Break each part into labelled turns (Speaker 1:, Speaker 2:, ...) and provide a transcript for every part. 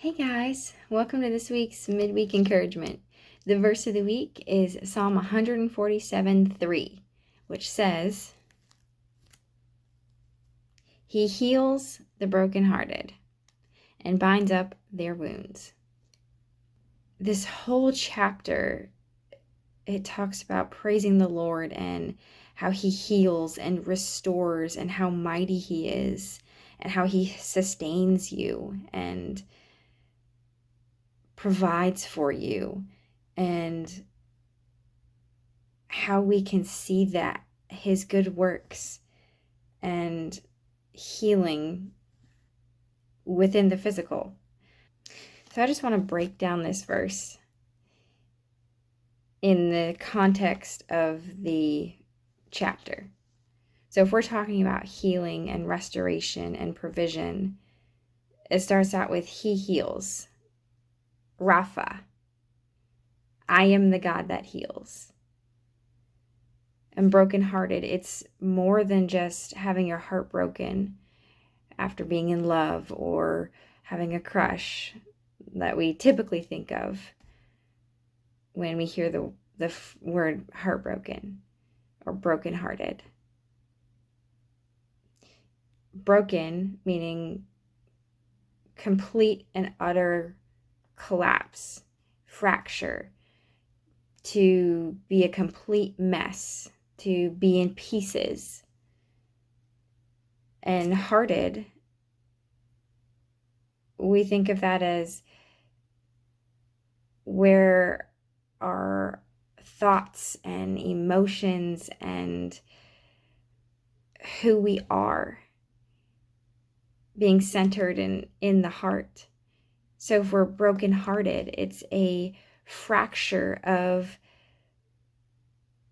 Speaker 1: Hey guys, welcome to this week's Midweek Encouragement. The verse of the week is Psalm 147:3, which says, He heals the brokenhearted and binds up their wounds. This whole chapter, it talks about praising the Lord and how He heals and restores and how mighty He is and how He sustains you and provides for you, and how we can see that His good works and healing within the physical. So I just want to break down this verse in the context of the chapter. So if we're talking about healing and restoration and provision, it starts out with He heals. Rapha. I am the God that heals. And brokenhearted, it's more than just having your heart broken after being in love or having a crush that we typically think of when we hear the word heartbroken or brokenhearted. Broken meaning complete and utter collapse, fracture, to be a complete mess, to be in pieces. And hearted, we think of that as where our thoughts and emotions and who we are being centered in the heart. So if we're brokenhearted, it's a fracture of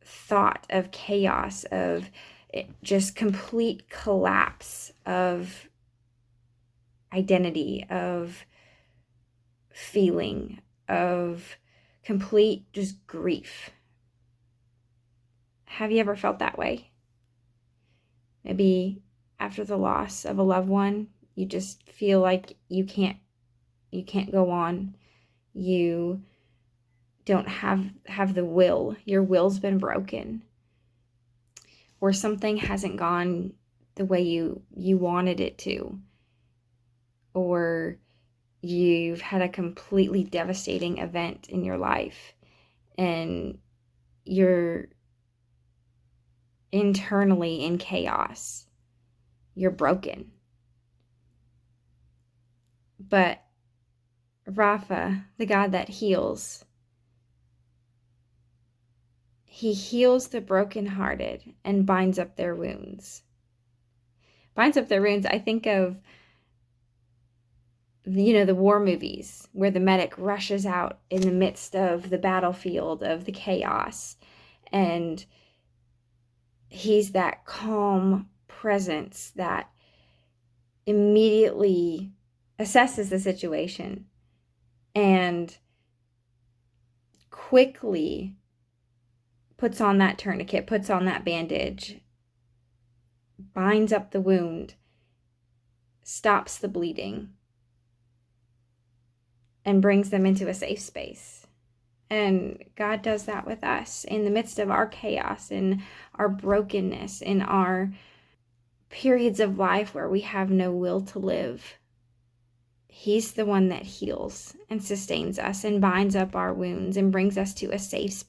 Speaker 1: thought, of chaos, of just complete collapse of identity, of feeling, of complete just grief. Have you ever felt that way? Maybe after the loss of a loved one, you just feel like you can't go on. You don't have the will. Your will's been broken. Or something hasn't gone the way you wanted it to. Or you've had a completely devastating event in your life and you're internally in chaos. You're broken. But Rapha, the God that heals, He heals the brokenhearted and binds up their wounds. Binds up their wounds, I think of the war movies where the medic rushes out in the midst of the battlefield, of the chaos, and he's that calm presence that immediately assesses the situation and quickly puts on that tourniquet, puts on that bandage, binds up the wound, stops the bleeding, and brings them into a safe space. And God does that with us in the midst of our chaos, in our brokenness, in our periods of life where we have no will to live. He's the one that heals and sustains us and binds up our wounds and brings us to a safe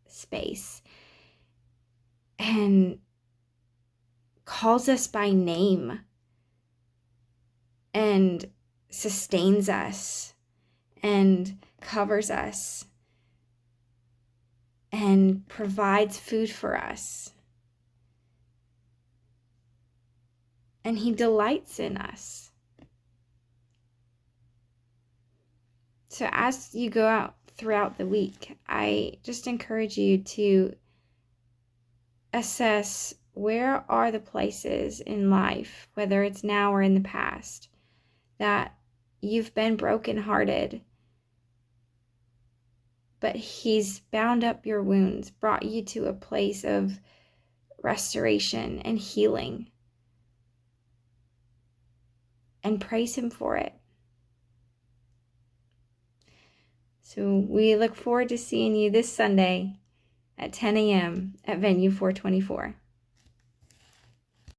Speaker 1: space and calls us by name and sustains us and covers us and provides food for us. And He delights in us. So as you go out throughout the week, I just encourage you to assess where are the places in life, whether it's now or in the past, that you've been brokenhearted, but He's bound up your wounds, brought you to a place of restoration and healing. And praise Him for it. So we look forward to seeing you this Sunday at 10 a.m. at Venue 424.